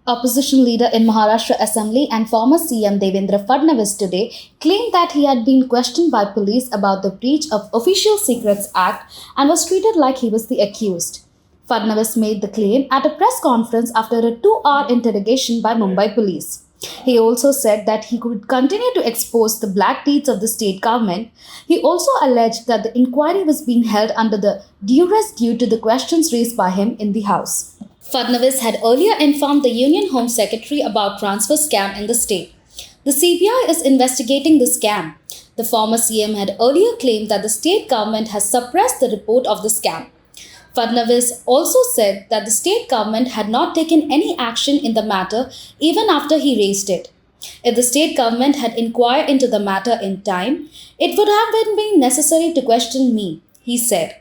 Opposition leader in Maharashtra Assembly and former CM Devendra Fadnavis today claimed that he had been questioned by police about the breach of Official Secrets Act and was treated like he was the accused. Fadnavis made the claim at a press conference after a 2-hour interrogation by Mumbai police. He also said that he could continue to expose the black deeds of the state government. He also alleged that the inquiry was being held under the duress due to the questions raised by him in the House. Fadnavis had earlier informed the Union Home Secretary about transfer scam in the state. The CBI is investigating the scam. The former CM had earlier claimed that the state government has suppressed the report of the scam. Fadnavis also said that the state government had not taken any action in the matter even after he raised it. If the state government had inquired into the matter in time, it would have been necessary to question me, he said.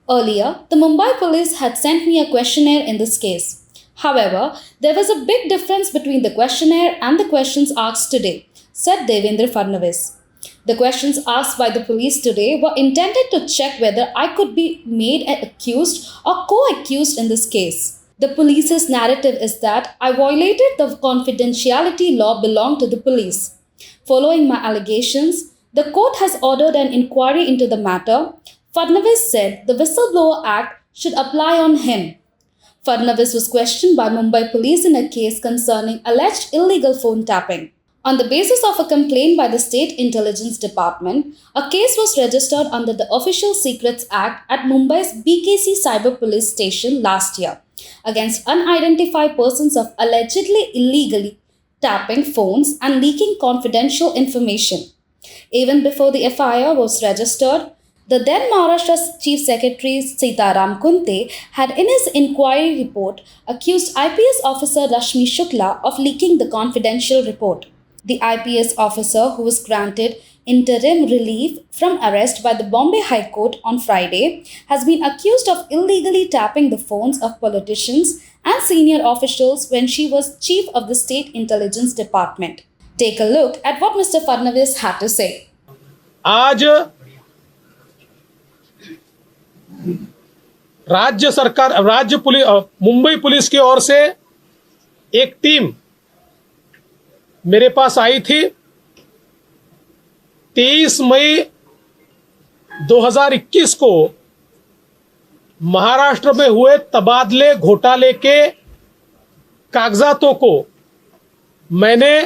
Earlier, the Mumbai police had sent me a questionnaire in this case. However, there was a big difference between the questionnaire and the questions asked today, said Devendra Fadnavis. The questions asked by the police today were intended to check whether I could be made an accused or co-accused in this case. The police's narrative is that I violated the confidentiality law belonging to the police. Following my allegations, the court has ordered an inquiry into the matter. Fadnavis said the Whistleblower Act should apply on him. Fadnavis was questioned by Mumbai police in a case concerning alleged illegal phone tapping. On the basis of a complaint by the State Intelligence Department, a case was registered under the Official Secrets Act at Mumbai's BKC Cyber Police Station last year against unidentified persons of allegedly illegally tapping phones and leaking confidential information. Even before the FIR was registered, the then Maharashtra Chief Secretary Sitaram Kunte had in his inquiry report accused IPS officer Rashmi Shukla of leaking the confidential report. The IPS officer, who was granted interim relief from arrest by the Bombay High Court on Friday, has been accused of illegally tapping the phones of politicians and senior officials when she was chief of the State Intelligence Department. Take a look at what Mr. Fadnavis had to say. आज Mumbai police की ओर से एक team मेरे पास आई थी। 23 मई 2021 को महाराष्ट्र में हुए तबादले घोटाले के कागजातों को मैंने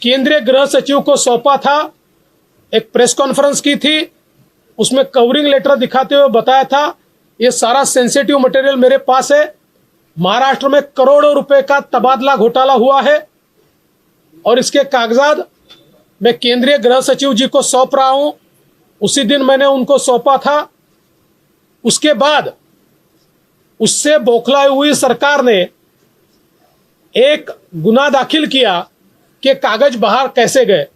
केंद्रीय गृह सचिव को सौंपा था। एक प्रेस कॉन्फ्रेंस की थी, उसमें कवरिंग लेटर दिखाते हुए बताया था ये सारा सेंसिटिव मटेरियल मेरे पास है। महाराष्ट्र में करोड़ों रुपए का तबादला घोटाला हुआ है और इसके कागजात मैं केंद्रीय गृह सचिव जी को सौंप रहा हूं। उसी दिन मैंने उनको सौंपा था। उसके बाद उससे बौखलाई हुई सरकार ने एक गुना दाखिल किया कि कागज बाहर कैसे गए,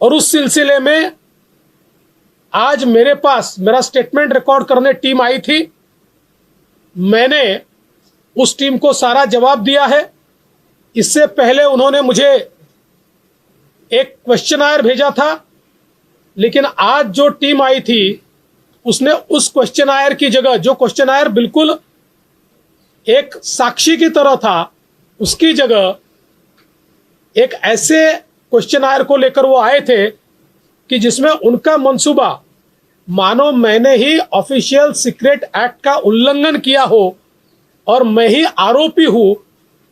और उस सिलसिले में आज मेरे पास मेरा स्टेटमेंट रिकॉर्ड करने टीम आई थी। मैंने उस टीम को सारा जवाब दिया है। इससे पहले उन्होंने मुझे एक क्वेश्चनायर भेजा था, लेकिन आज जो टीम आई थी उसने उस क्वेश्चनायर की जगह, जो क्वेश्चनायर बिल्कुल एक साक्षी की तरह था, उसकी जगह एक ऐसे क्वेश्चनायर को लेकर वो आए थे कि जिसमें उनका मंसूबा मानो मैंने ही ऑफिशियल सीक्रेट एक्ट का उल्लंघन किया हो और मैं ही आरोपी हूं,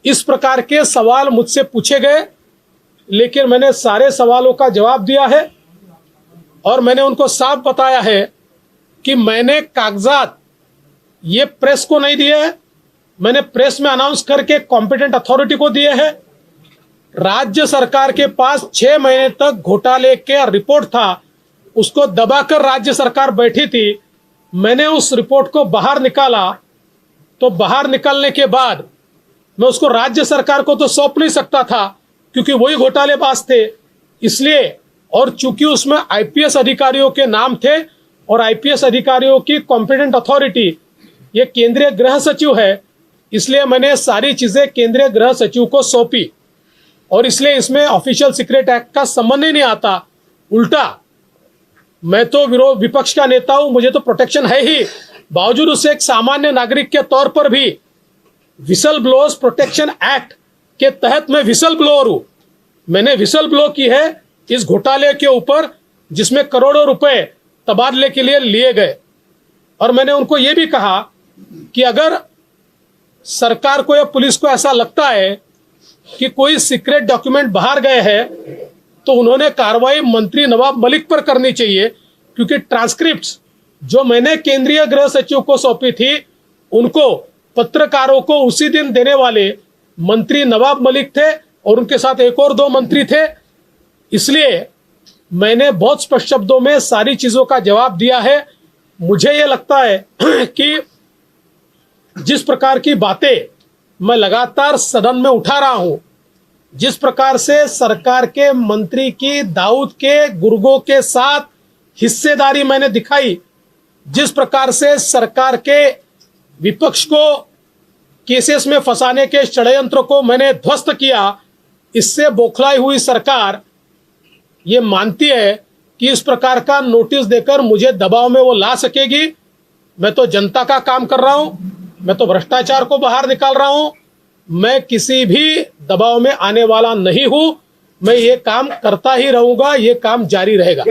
इस प्रकार के सवाल मुझसे पूछे गए। लेकिन मैंने सारे सवालों का जवाब दिया है और मैंने उनको साफ बताया है कि मैंने कागजात ये प्रेस को नहीं दिए हैं, मैंने प्रेस में अनाउंस करके कॉम्पिटेंट अथॉरिटी को दिए हैं। राज्य सरकार के पास 6 महीने तक घोटाले के रिपोर्ट था, उसको दबाकर राज्य सरकार बैठी थी। मैंने उस रिपोर्ट को बाहर निकाला, तो बाहर निकलने के बाद मैं उसको राज्य सरकार को तो सौंप नहीं सकता था क्योंकि वही घोटालेबाज थे, इसलिए। और चूंकि उसमें आईपीएस अधिकारियों के नाम थे और आईपीएस अधिकारियों की कॉम्पिटेंट अथॉरिटी ये केंद्रीय गृह सचिव है, इसलिए मैंने सारी चीजें केंद्रीय गृह सचिव को सौंपी और इसलिए इसमें ऑफिशियल सीक्रेट एक्ट का संबंध ही नहीं आता। उल्टा मैं तो विपक्ष का नेता हूं, मुझे तो प्रोटेक्शन है ही, बावजूद उससे एक सामान्य नागरिक के तौर पर भी विसल ब्लोअर्स प्रोटेक्शन एक्ट के तहत मैं विसल ब्लोअर हूं। मैंने विसल ब्लो की है इस घोटाले के ऊपर जिसमें करोड़ों रुपए तबादले के लिए लिए गए। और मैंने उनको ये भी कहा कि अगर सरकार को या पुलिस को ऐसा लगता है कि कोई सीक्रेट डॉक्यूमेंट बाहर गए हैं तो उन्होंने कार्रवाई मंत्री नवाब मलिक पर करनी चाहिए, क्योंकि ट्रांसक्रिप्ट्स जो मैंने केंद्रीय गृह सचिव को सौंपी थी उनको पत्रकारों को उसी दिन देने वाले मंत्री नवाब मलिक थे और उनके साथ एक और 2 मंत्री थे। इसलिए मैंने बहुत स्पष्ट शब्दों में सारी चीजों का जवाब दिया है। मुझे ये लगता है कि जिस प्रकार की बातें मैं लगातार सदन में उठा रहा हूं, जिस प्रकार से सरकार के मंत्री की दाऊद के गुर्गों के साथ हिस्सेदारी मैंने दिखाई, जिस प्रकार से सरकार के विपक्ष को केसेस में फंसाने के षड्यंत्र को मैंने ध्वस्त किया, इससे बौखलाई हुई सरकार ये मानती है कि इस प्रकार का नोटिस देकर मुझे दबाव में वो ला सकेगी। मैं तो जनता का काम कर रहा हूं, मैं तो भ्रष्टाचार को बाहर निकाल रहा हूं। मैं किसी भी दबाव में आने वाला नहीं हूं। मैं ये काम करता ही रहूंगा, ये काम जारी रहेगा।